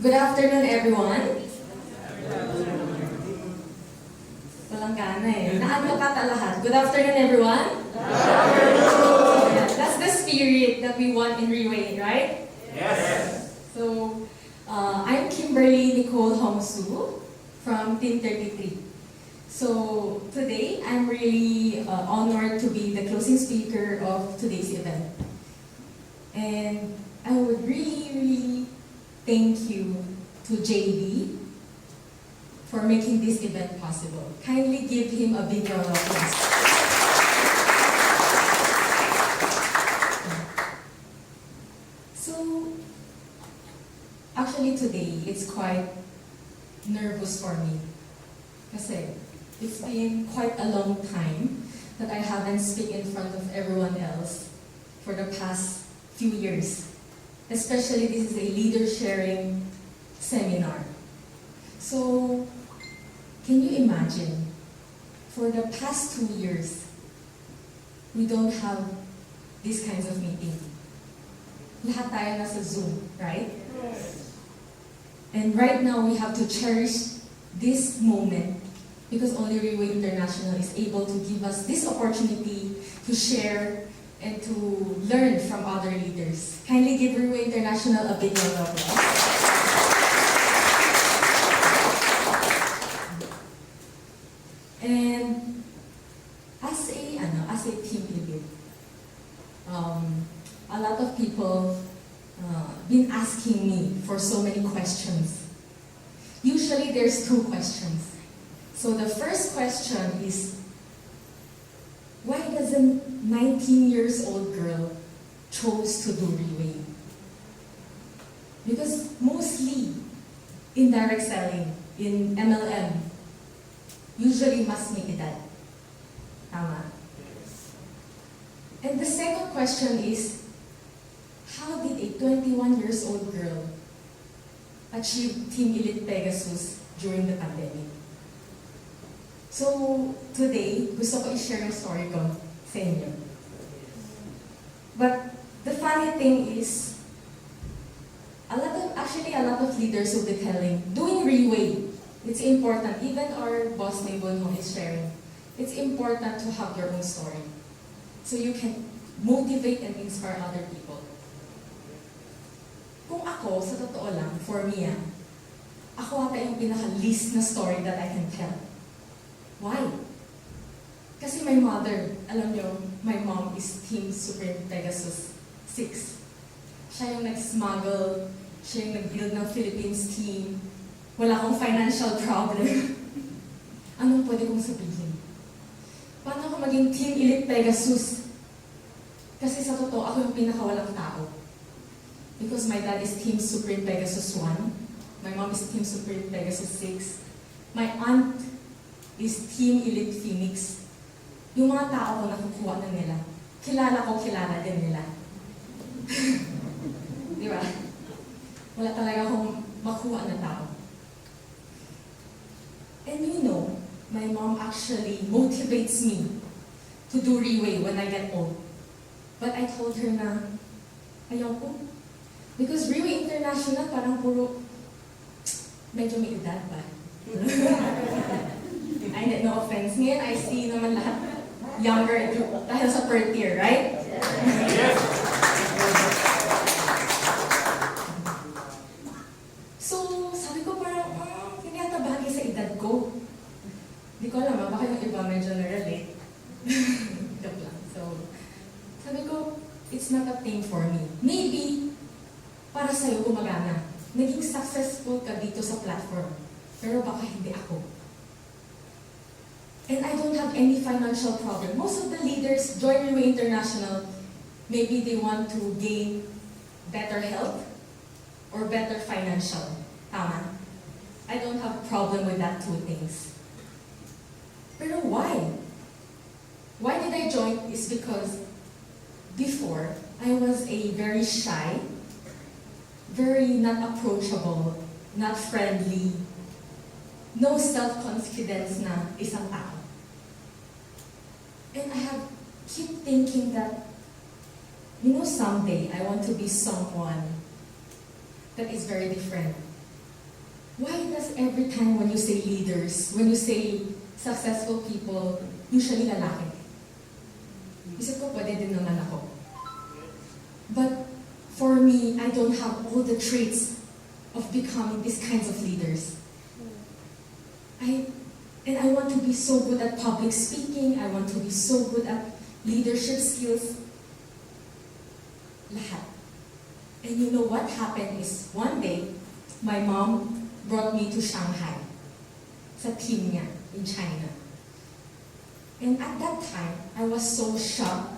Good afternoon, everyone. Walang gana eh. Naanto ka ta lahat. Good afternoon, everyone. Yeah, that's the spirit that we want in Reway, right? Yes. So, I'm Kimberly Nicole Hongsu from Team 33. So, today, I'm really honored to be the closing speaker of today's event. And I would really thank you to JD for making this event possible. Kindly give him a big round of applause. So, actually today, it's quite nervous for me. Kasi it's been quite a long time that I haven't spoken in front of everyone else for the past few years. Especially this is a leader sharing seminar. So, can you imagine, for the past 2 years, we don't have these kinds of meeting. Lahat tayo nasa Zoom, right? Yes. And right now, we have to cherish this moment because only Reway International is able to give us this opportunity to share and to learn from other leaders. Kindly give Reway International a big round of applause. And as a team leader, a lot of people been asking me for so many questions. Usually there's 2 questions. So the first question is, why does a 19 years old girl chose to do Reway? Because mostly in direct selling, in MLM, usually mas may edad. Tama. And the second question is, how did a 21 years old girl achieve Team Elite Pegasus during the pandemic? So, today, gusto ko i-share yung story ko sa inyo. But, the funny thing is, a lot of leaders will be telling, doing Reway, it's important. Even our boss, Maybon, is sharing. It's important to have your own story. So you can motivate and inspire other people. Kung ako, sa totoo lang, for me, ako ata yung pinaka-least na story that I can tell. Why? Kasi my mother, alam nyo, my mom is Team Supreme Pegasus 6. Siya yung nag-smuggle, siya yung nag-build ng Philippines team. Wala akong financial problem. Anong pwede kong sabihin? Paano ako maging Team Elite Pegasus? Kasi sa totoo, ako yung pinakawalang tao. Because my dad is Team Supreme Pegasus 1. My mom is Team Supreme Pegasus 6. My aunt is Team Elite Phoenix. Yung mga tao ko nakukuha na nila. Kilala din nila. Di ba? Wala talaga akong makuha na tao. And you know, my mom actually motivates me to do Reway when I get old. But I told her na, ayoko. Because Reway International parang puro, medyo may edad ba? I need no offense. Ngayon, I see naman lahat younger dahil sa per tier, right? Yes. So, sabi ko parang, kinatabahan sa edad ko. Hindi ko alam, baka yung iba medyo na-relate. Joke lang. So, sabi ko, it's not a thing for me. Maybe, para sa'yo gumagana. Naging successful ka dito sa platform. Pero baka hindi ako. And I don't have any financial problem. Most of the leaders join Reway International, maybe they want to gain better health or better financial. Tama? I don't have problem with that 2 things. Pero why? Why did I join? Is because before, I was a very shy, very not approachable, not friendly, no self-confidence na isang tao. And I have keep thinking that, someday I want to be someone that is very different. Because every time when you say leaders, when you say successful people, usually lalaki. Isip ko, pwede din naman ako. But for me, I don't have all the traits of becoming these kinds of leaders. And I want to be so good at public speaking. I want to be so good at leadership skills. Lahat. And you know what happened is, one day, my mom brought me to Shanghai, sa team niya in China. And at that time, I was so shocked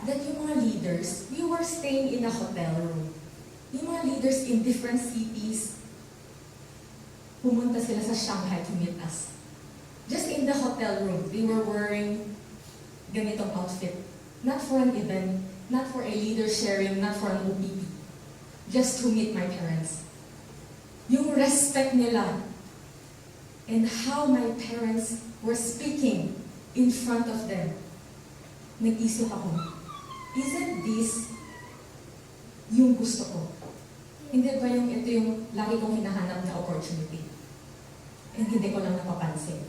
that yung mga leaders, we were staying in a hotel room. Yung mga leaders in different cities, pumunta sila sa Shanghai to meet us. Just in the hotel room, they were wearing ganitong outfit. Not for an event, not for a leader sharing, not for an OPP. Just to meet my parents. Yung respect nila and how my parents were speaking in front of them. Nag-isip ako, isn't this yung gusto ko? Hindi ba ito yung lagi kong hinahanap na opportunity? And hindi ko lang napapansin.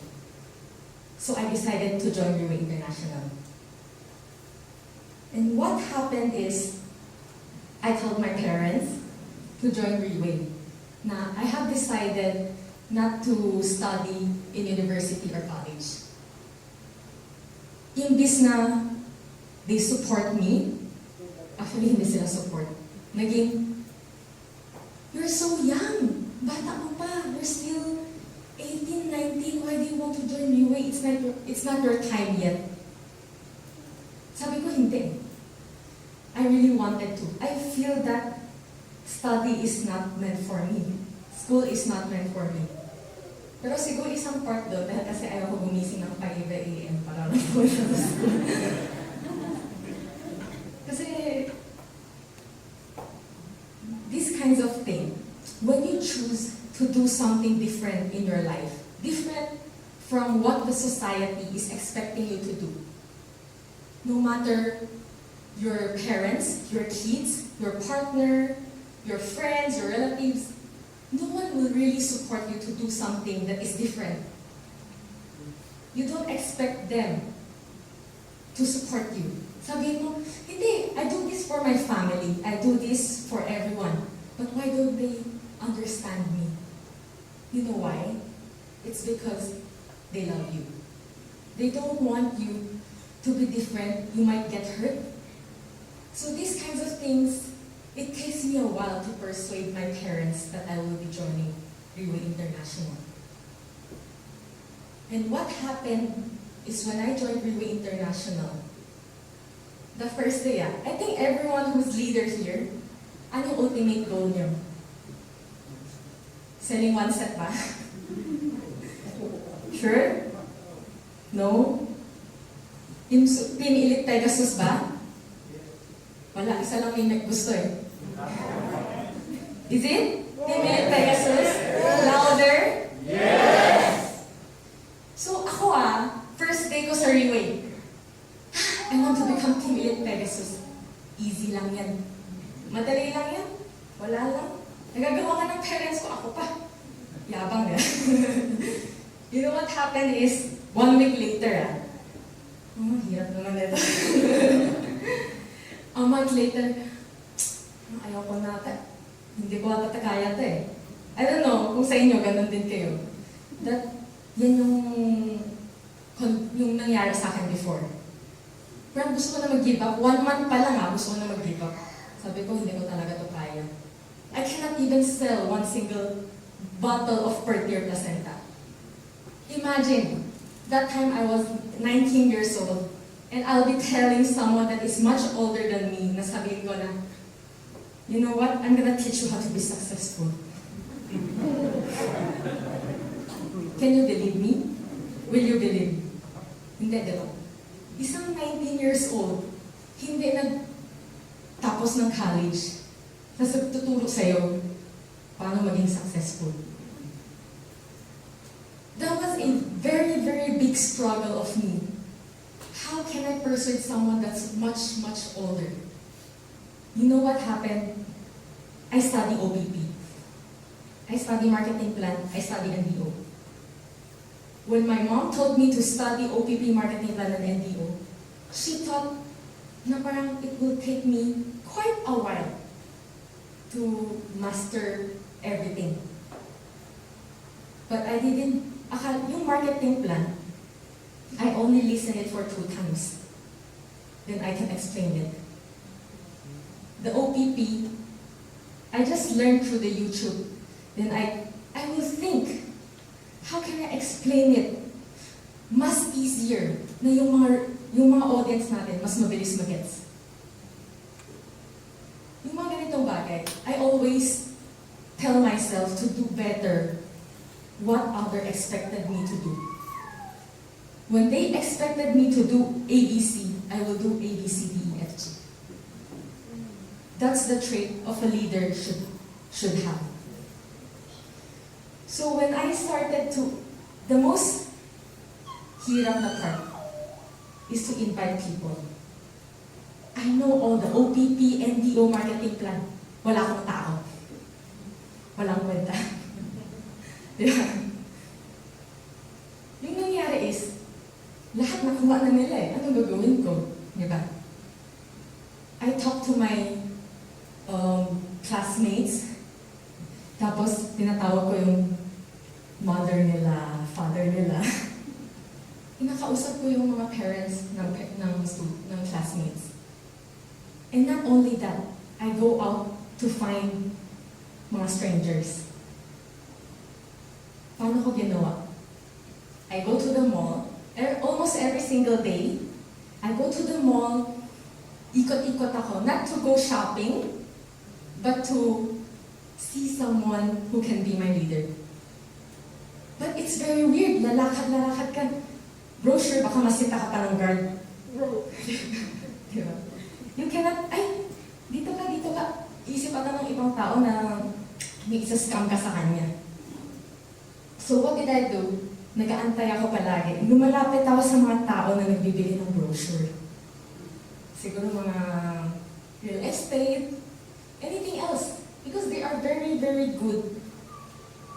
So I decided to join Riway International. And what happened is, I told my parents to join Riway. Na I have decided not to study in university or college. Imbis na they support me, actually hindi sila support. Naging, you're so young, bata mo pa, you're still 18, 19, why do you want to join Riway? It's not your time yet. Sabi ko, hindi. I really wanted to. I feel that study is not meant for me. School is not meant for me. Pero siguro isang part doon, dahil kasi ayaw ko gumising ng 5 a.m. para lang po sa school. Kasi, these kinds of things, when you choose to do something different in your life, different from what the society is expecting you to do, no matter your parents, your kids, your partner, your friends, your relatives, no one will really support you to do something that is different. You don't expect them to support you. Sabihin mo, hindi, I do this for my family. I do this for everyone. But why don't they understand me? You know why? It's because they love you. They don't want you to be different. You might get hurt. So these kinds of things, it takes me a while to persuade my parents that I will be joining Riway International. And what happened is when I joined Riway International, the first day, I think everyone who's leader here, ano yung ultimate goal niyo? Selling one set ba? Sure? No? Team Elite Pegasus ba? Wala, isa lang may gusto eh. Is it? Team Elite Pegasus? Louder? Yes! So ako first day ko sa Riway. I want to become Team Elite Pegasus. Easy lang yan. Madali lang yan. Wala lang. Nagagawa ka ng parents ko, ako pa. Yabang yan. You know what happened is, 1 week later hirap naman ito. A month later, ayaw ko na hindi ko ata kaya ito eh. I don't know kung sa inyo, ganun din kayo. Yan yung nangyari sa akin before. Pero gusto ko na mag-give up. 1 month pa lang gusto ko na mag-give up. Sabi ko, hindi ko talaga ito kaya. I cannot even sell 1 single bottle of per-tier placenta. Imagine, that time I was 19 years old, and I'll be telling someone that is much older than me, na sabihin ko na, you know what, I'm gonna teach you how to be successful. Can you believe me? Will you believe? Hindi, diba? Isang 19 years old, hindi nagtapos ng college, na tuturo sa'yo paano maging successful. That was a very, very big struggle of me. How can I persuade someone that's much, much older? You know what happened? I studied OPP. I study marketing plan, I study NDO. When my mom told me to study OPP marketing plan and NDO, she thought na parang it will take me quite a while to master everything. But I didn't, yung marketing plan, I only listened it for 2 times. Then I can explain it. The OPP, I just learned through the YouTube. Then I will think, how can I explain it mas easier na yung mga audience natin mas mabilis magets. Yung mga ganitong bagay, I always tell myself to do better what other expected me to do. When they expected me to do ABC, I will do A, B, C, D, E, F, G. That's the trait of a leader should have. So when I started the most hirap na part is to invite people. I know all the OPP, NDO marketing plan. Wala akong tao. Walang kwenta. Diba? Yung nangyari is, lahat nakuha na nila eh. Anong gagawin ko? Diba? I talk to my classmates, tapos tinatawag ko yung mother nila, father nila. Inakausap ko yung mga parents ng classmates. And not only that, I go out to find mga strangers. Paano ko ginawa? I go to the mall, almost every single day. I go to the mall, ikot-ikot ako, not to go shopping, but to see someone who can be my leader. But it's very weird, lalakad ka. Brochure, baka masita ka pa ng guard. Diba? You cannot, dito ka. Isip ata ng ibang tao na may isa-scam ka sa kanya. So what did I do? Nag-aantay ako palagi. Lumalapit ako sa mga tao na nagbibili ng brochure. Siguro mga real estate, anything else. Because they are very, very good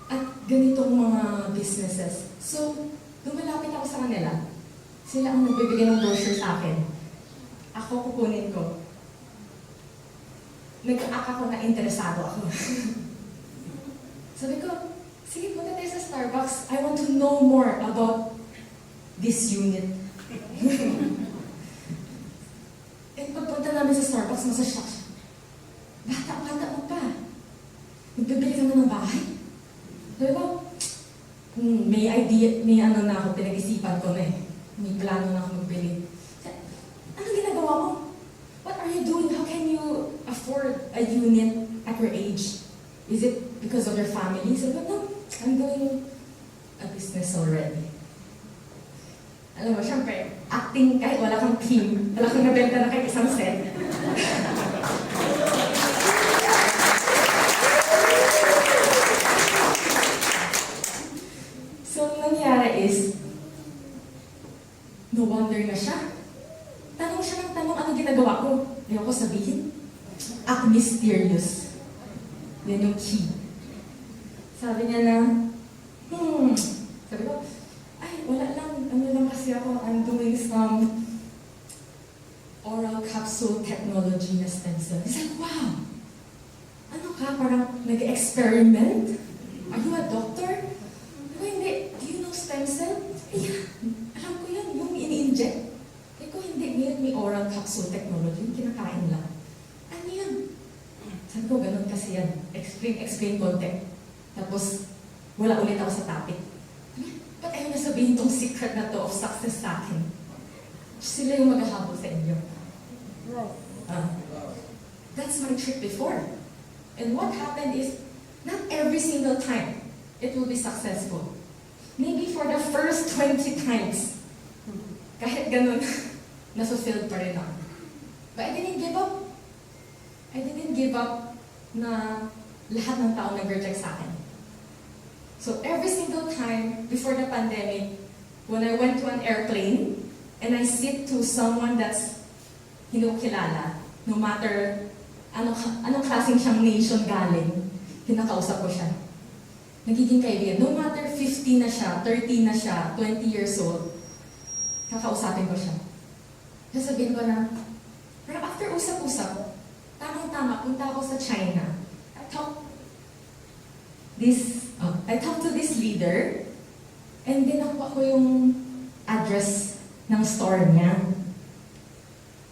at ganitong mga businesses. So, lumalapit ako sa kanila. Sila ang nagbibigay ng brochure sa akin. Ako kukunin ko. Nag-aak ako na interesado ako. Sabi ko, sige, punta tayo sa Starbucks. I want to know more about this unit. And pagpunta namin sa Starbucks, masashock siya. Bata mo pa. Nagbibili ka na ng bahay. Sabi ko, may idea, may ano na ako, pinag-isipan ko na eh. May plano na ako magbili. Anong ginagawa mo? What are you doing? How can you afford a unit at your age? Is it because of your family? Sabi ko, no, I'm doing a business already. Alam mo, syempre, acting kahit wala kang team, wala kang nabenta na kahit isang set. So, nangyari is, no wonder na siya. Tanong siya ng tanong, ano ginagawa ko? Ayoko sabihin. Act mysterious. Yan yung key. Sabi niya na, sabi ko, wala lang, ano lang kasi ako, I'm doing some oral capsule technology na stem cell. He said, wow! Ano ka, parang nag-experiment? Are you a doctor? Ako, hindi. Do you know stem cell? Alam ko yan, yung ini-inject. Ko hindi, ngayon may oral capsule technology, kinakain lang. Ano yan? Sabi ko, ganun kasi yan. Explain konti. Tapos, wala ulit ako sa topic. Ba't ayaw na sabihin tong secret na to of success sa akin? Sila yung maghahabol sa inyo. That's my trick before. And what happened is, not every single time it will be successful. Maybe for the first 20 times, kahit ganun, nasufield pa rin ako. But I didn't give up. I didn't give up na lahat ng tao nag-reject sa akin. So every single time before the pandemic, when I went to an airplane and I sit to someone that's hindi ko kilala, no matter anong klaseng siyang nation galing, kinakausap ko siya. nagiging kaibigan. No matter 50 na siya, 30 na siya, 20 years old, kakausapin ko siya. Sasabihin ko na, pero after usap-usap, tamang-tama, punta ako sa China. I talked to this leader, and then ako yung address ng store niya.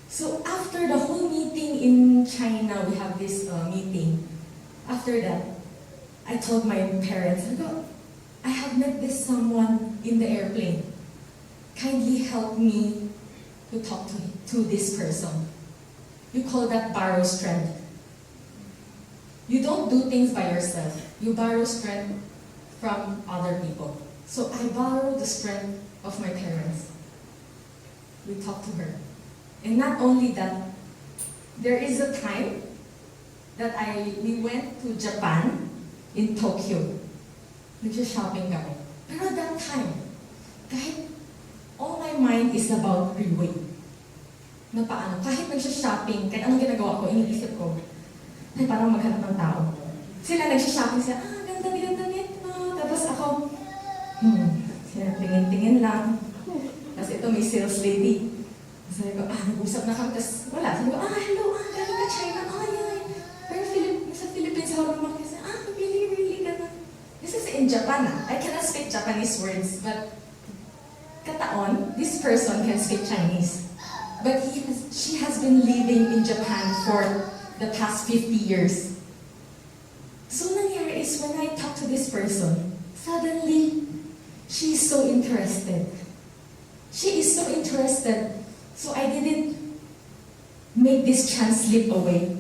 So after the whole meeting in China, we have this meeting. After that, I told my parents, I have met this someone in the airplane. Kindly help me to talk to this person. You call that borrow strength. You don't do things by yourself. You borrow strength from other people. So I borrow the strength of my parents. We talked to her. And not only that, there is a time that we went to Japan, in Tokyo. Nag-shopping kami. Pero that time, kahit all my mind is about Riway. Na paano, kahit nag-shopping, kahit anong ginagawa ko, iniisip ko, ay parang maghanap ng tao. Sila nag-shopping sila, ganda nito. Tapos ako, sila tingin-tingin lang. Tapos ito may sales lady. Sabi ko, nag-usap na kami. Tapos wala. Sabi ko, hello, galing ka China. Yeah. Pero nasa Philippines ako naman kasi, really gana. This is in Japan. I cannot speak Japanese words, but kataon, this person can speak Chinese. But she has been living in Japan for the past 50 years. So nangyari is when I talk to this person, suddenly, she is so interested. She is so interested. So I didn't make this chance slip away.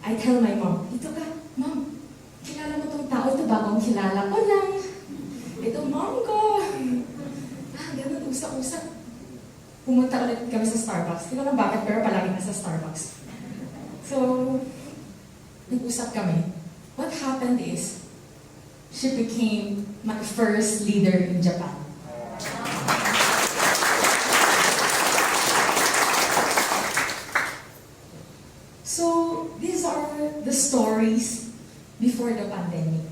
I tell my mom, ito ka, mom, kilala mo tong tao, ito bagong kilala ko lang. Ito mom ko. Ganun, usap-usap. Pumunta ulit kami sa Starbucks. Hindi ko lang bakit, pero palagi na sa Starbucks. So, nag-usap kami. What happened is, she became my first leader in Japan. So, these are the stories before the pandemic.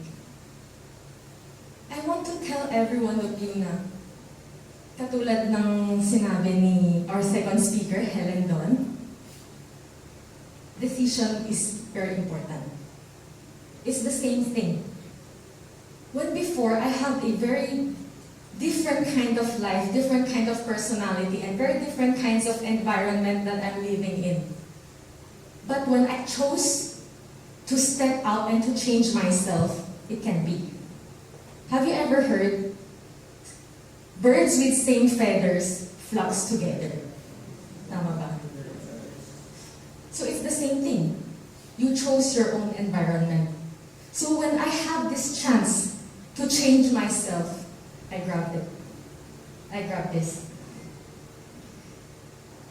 I want to tell everyone of you na, katulad ng sinabi ni our second speaker, Helen Don, decision is very important. It's the same thing. When before, I had a very different kind of life, different kind of personality, and very different kinds of environment that I'm living in. But when I chose to step out and to change myself, it can be. Have you ever heard, birds with same feathers flocks together? Tama ba? So it's the same thing. You chose your own environment. So when I have this chance to change myself, I grabbed it. I grabbed this.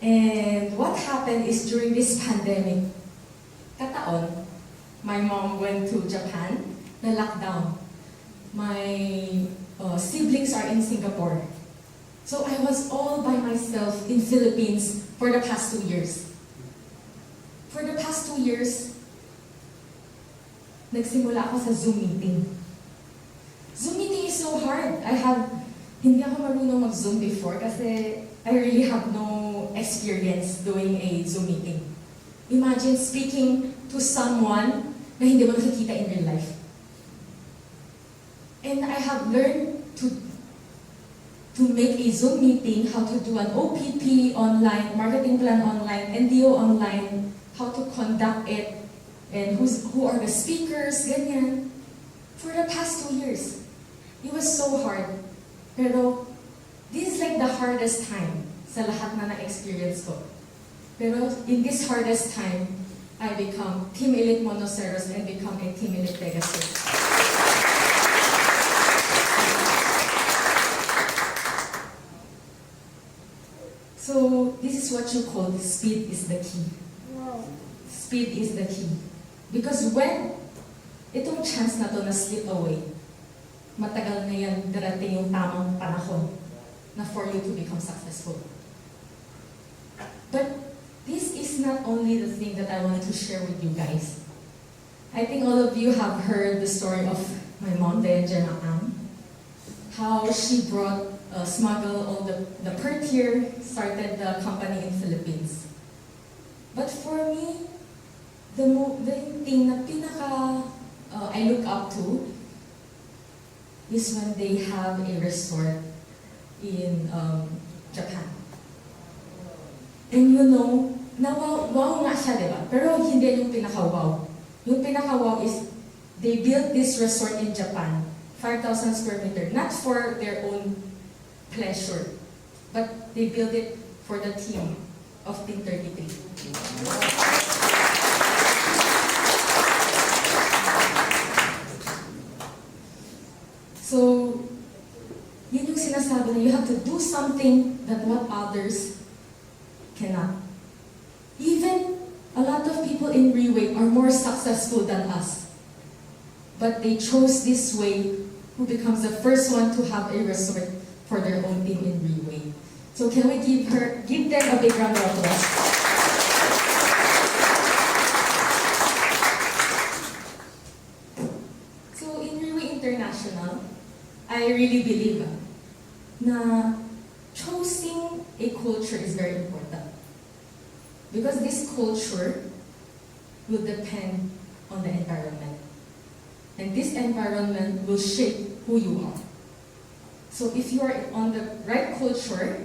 And what happened is during this pandemic, kataon, my mom went to Japan, na lockdown. My siblings are in Singapore. So I was all by myself in Philippines for the past 2 years. For the past 2 years, nagsimula ako sa Zoom meeting. Zoom meeting is so hard. Hindi ako marunong mag-Zoom before kasi I really have no experience doing a Zoom meeting. Imagine speaking to someone na hindi mo nakikita in real life. And I have learned to make a Zoom meeting, how to do an OPP online, marketing plan online, NDO online, how to conduct it, and who are the speakers, ganyan. For the past 2 years, it was so hard. Pero this is like the hardest time sa lahat na na-experience ko. Pero in this hardest time, I become Team Elite Monoceros and become a Team Elite Pegasus. So this is what you call speed is the key. Wow. Speed is the key. Because when itong chance na to na slip away, matagal na yan darating yung tamang panahon na for you to become successful. But this is not only the thing that I wanted to share with you guys. I think all of you have heard the story of my mom, Deja Ang, how she brought, smuggle all the per tier, started the company in Philippines. But for me, the thing na pinaka I look up to is when they have a resort in Japan. And you know, wow nga siya, diba? Pero hindi yung pinaka-wow. Yung pinaka-wow is they built this resort in Japan, 5,000 square meter, not for their own pleasure, but they built it for the team of Team 33. So, yun yung sinasabi na you have to do something that what others cannot. Even a lot of people in Riway are more successful than us. But they chose this way, who becomes the first one to have a resort for their own team in Riway. So can we give them a big round of applause? So in Riway International, I really believe na choosing a culture is very important. Because this culture will depend on the environment. And this environment will shape who you are. So if you are on the right culture,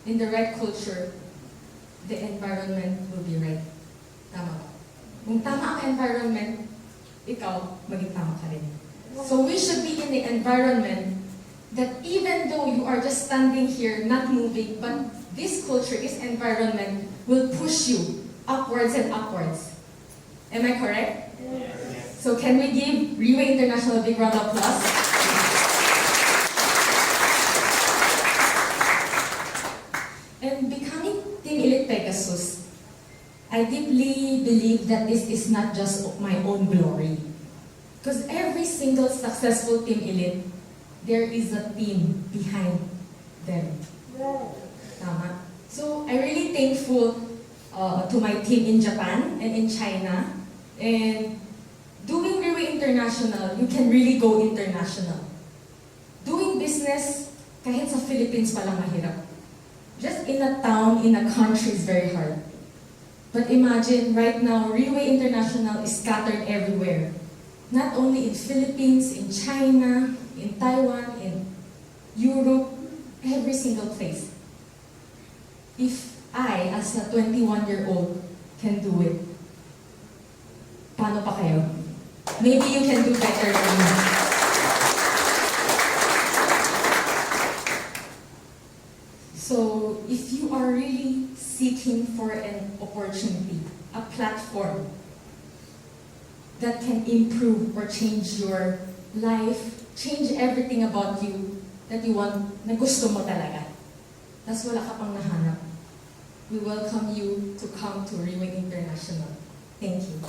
in the right culture, the environment will be right. Tama ba? Kung tama ang environment, ikaw, maging tama ka rin. So we should be in the environment that even though you are just standing here, not moving, but this culture, this environment will push you upwards and upwards. Am I correct? Yes. So can we give Riway International a big round of applause? And becoming Team Elite Pegasus, I deeply believe that this is not just my own glory. Because every single successful Team Elite, there is a team behind them. Tama? So, I'm really thankful to my team in Japan and in China. And doing Riway International, you can really go international. Doing business, kahit sa Philippines pa lang mahirap. Just in a town, in a country is very hard. But imagine, right now, Riway International is scattered everywhere. Not only in Philippines, in China, in Taiwan, in Europe, every single place. If I, as a 21-year-old, can do it, paano pa kayo? Maybe you can do better than me. So, if you are really seeking for an opportunity, a platform, that can improve or change your life, change everything about you that you want, na gusto mo talaga. Tapos wala ka pang nahanap. We welcome you to come to Riway International. Thank you.